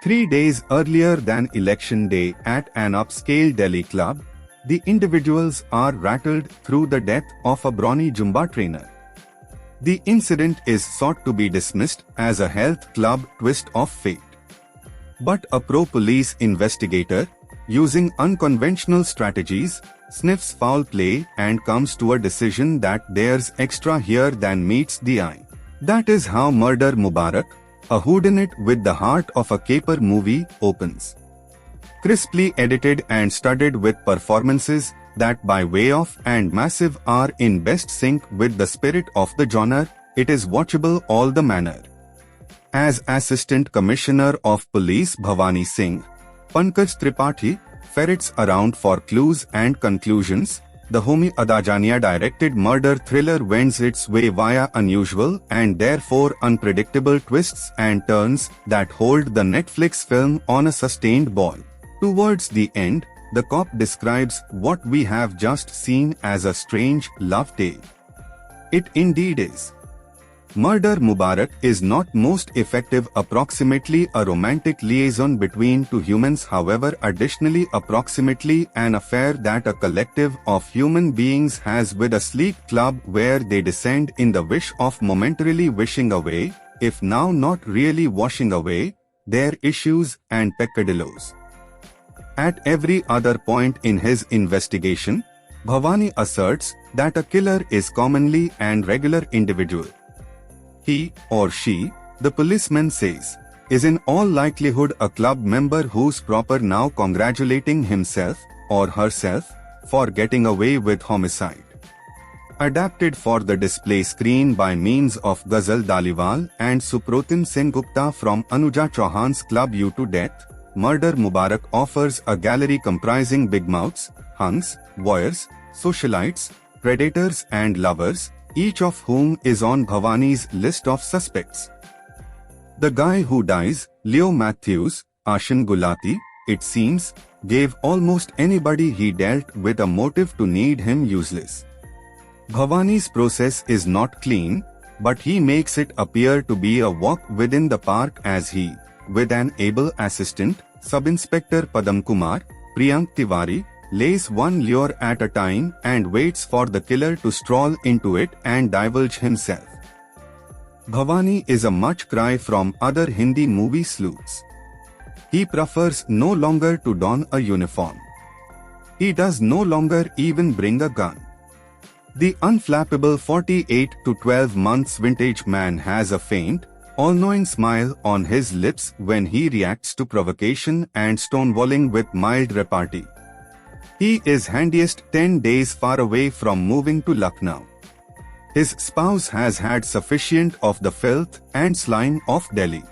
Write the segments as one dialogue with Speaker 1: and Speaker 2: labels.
Speaker 1: 3 days earlier than election day at an upscale Delhi club, the individuals are rattled through the death of a brawny Zumba trainer. The incident is sought to be dismissed as a health club twist of fate. But a pro-police investigator, using unconventional strategies, sniffs foul play and comes to a decision that there's extra here than meets the eye. That is how Murder Mubarak, a whodunit with the heart of a caper movie, opens. Crisply edited and studded with performances that by way of and massive are in best sync with the spirit of the genre, it is watchable all the manner. As Assistant Commissioner of Police Bhavani Singh, Pankaj Tripathi ferrets around for clues and conclusions, the Homi Adajania directed murder thriller wends its way via unusual and therefore unpredictable twists and turns that hold the Netflix film on a sustained ball. Towards the end, the cop describes what we have just seen as a strange love tale. It indeed is. Murder Mubarak is not most effective approximately a romantic liaison between two humans, however additionally approximately an affair that a collective of human beings has with a sleek club where they descend in the wish of momentarily wishing away, if now not really washing away, their issues and peccadillos. At every other point in his investigation, Bhavani asserts that a killer is commonly and regular individual. He or she, the policeman says, is in all likelihood a club member who's proper now congratulating himself or herself for getting away with homicide. Adapted for the display screen by means of Ghazal Daliwal and Supratim Sengupta from Anuja Chauhan's Club You to Death, Murder Mubarak offers a gallery comprising big mouths, hunks, voyeurs, socialites, predators and lovers, each of whom is on Bhavani's list of suspects. The guy who dies, Leo Matthews, Ashin Gulati, it seems, gave almost anybody he dealt with a motive to need him useless. Bhavani's process is not clean, but he makes it appear to be a walk within the park as he, with an able assistant, Sub-Inspector Padam Kumar, Priyank Tiwari, lays one lure at a time and waits for the killer to stroll into it and divulge himself. Bhavani is a much cry from other Hindi movie sleuths. He prefers no longer to don a uniform. He does no longer even bring a gun. The unflappable 48 to 12 months vintage man has a faint, all-knowing smile on his lips when he reacts to provocation and stonewalling with mild repartee. He is handiest 10 days far away from moving to Lucknow. His spouse has had sufficient of the filth and slime of Delhi.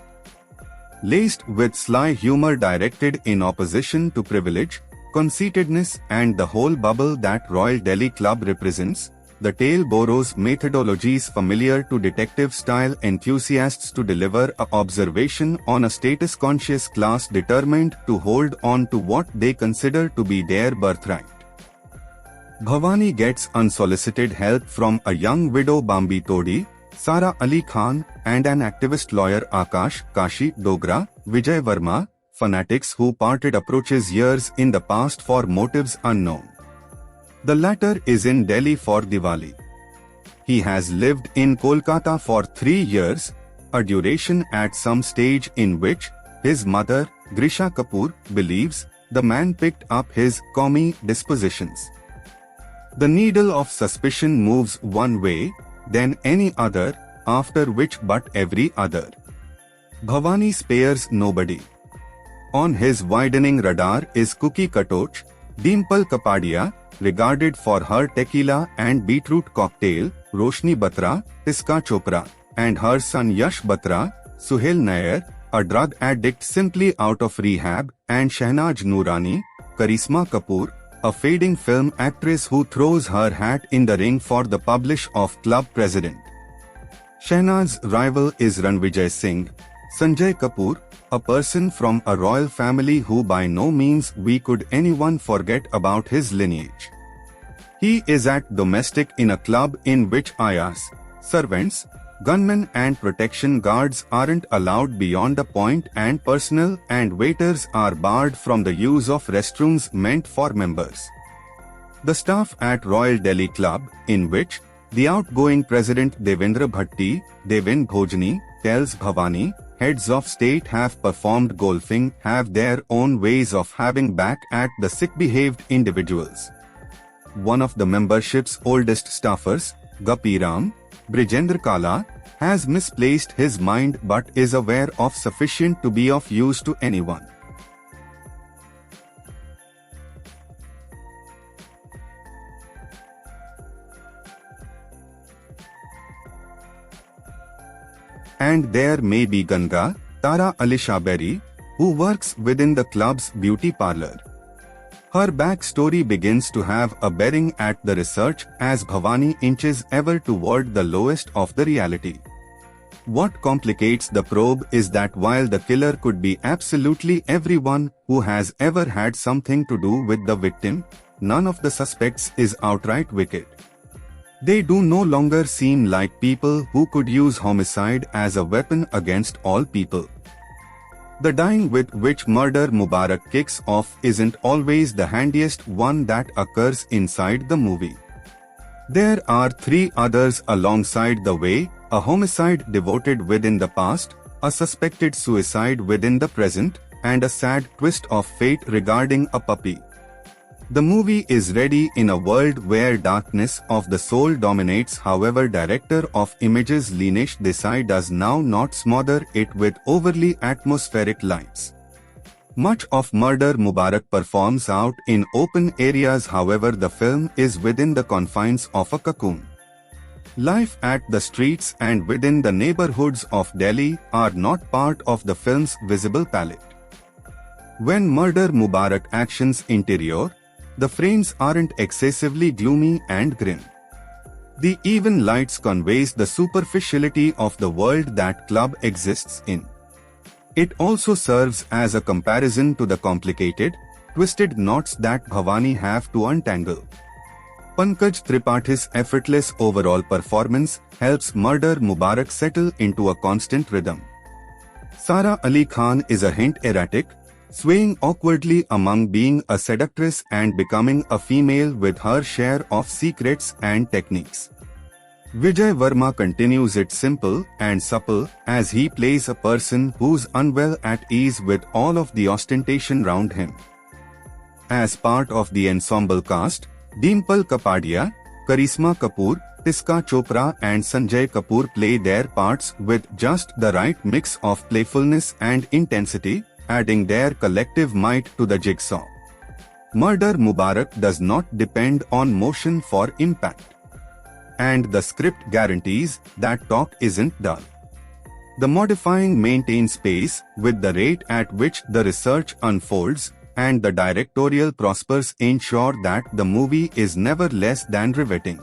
Speaker 1: Laced with sly humor directed in opposition to privilege, conceitedness and the whole bubble that Royal Delhi Club represents, the tale borrows methodologies familiar to detective-style enthusiasts to deliver an observation on a status-conscious class determined to hold on to what they consider to be their birthright. Bhavani gets unsolicited help from a young widow Bambi Todi, Sara Ali Khan, and an activist lawyer Akash Kashi Dogra, Vijay Verma, fanatics who parted approaches years in the past for motives unknown. The latter is in Delhi for Diwali. He has lived in Kolkata for 3 years, a duration at some stage in which his mother, Grisha Kapoor, believes the man picked up his commie dispositions. The needle of suspicion moves one way, then any other, after which but every other. Bhavani spares nobody. On his widening radar is Cookie Katoch, Dimple Kapadia, regarded for her tequila and beetroot cocktail, Roshni Batra, Tiska Chopra, and her son Yash Batra, Suhail Nair, a drug addict simply out of rehab, and Shehnaz Noorani, Karisma Kapoor, a fading film actress who throws her hat in the ring for the publish of club president. Shehnaz's rival is Ranvijay Singh, Sanjay Kapoor, a person from a royal family who by no means we could anyone forget about his lineage. He is at domestic in a club in which ayahs, servants, Gunmen and protection guards aren't allowed beyond the point, and personnel and waiters are barred from the use of restrooms meant for members. The staff at Royal Delhi Club, in which the outgoing president Devendra Bhatti, Devin Bhojani, tells Bhavani, heads of state have performed golfing, have their own ways of having back at the sick-behaved individuals. One of the membership's oldest staffers, Gapiram, Brijendra Kala, has misplaced his mind but is aware of sufficient to be of use to anyone. And there may be Ganga, Tara Alishaberi, who works within the club's beauty parlor. Her backstory begins to have a bearing at the research as Bhavani inches ever toward the lowest of the reality. What complicates the probe is that while the killer could be absolutely everyone who has ever had something to do with the victim, none of the suspects is outright wicked. They do no longer seem like people who could use homicide as a weapon against all people. The dying with which Murder Mubarak kicks off isn't always the handiest one that occurs inside the movie. There are three others alongside the way: a homicide devoted within the past, a suspected suicide within the present, and a sad twist of fate regarding a puppy. The movie is ready in a world where darkness of the soul dominates. However, director of images Linesh Desai does now not smother it with overly atmospheric lights. Much of Murder Mubarak performs out in open areas. However, the film is within the confines of a cocoon. Life at the streets and within the neighborhoods of Delhi are not part of the film's visible palette. When Murder Mubarak actions interior, the frames aren't excessively gloomy and grim. The even lights conveys the superficiality of the world that club exists in. It also serves as a comparison to the complicated, twisted knots that Bhavani have to untangle. Pankaj Tripathi's effortless overall performance helps Murder Mubarak settle into a constant rhythm. Sara Ali Khan is a hint erratic, swaying awkwardly among being a seductress and becoming a female with her share of secrets and techniques. Vijay Verma continues it simple and supple as he plays a person who's unwell at ease with all of the ostentation round him. As part of the ensemble cast, Dimple Kapadia, Karisma Kapoor, Tiska Chopra and Sanjay Kapoor play their parts with just the right mix of playfulness and intensity, adding their collective might to the jigsaw. Murder Mubarak does not depend on motion for impact. And the script guarantees that talk isn't dull. The modifying maintains pace with the rate at which the research unfolds, and the directorial prospers ensure that the movie is never less than riveting.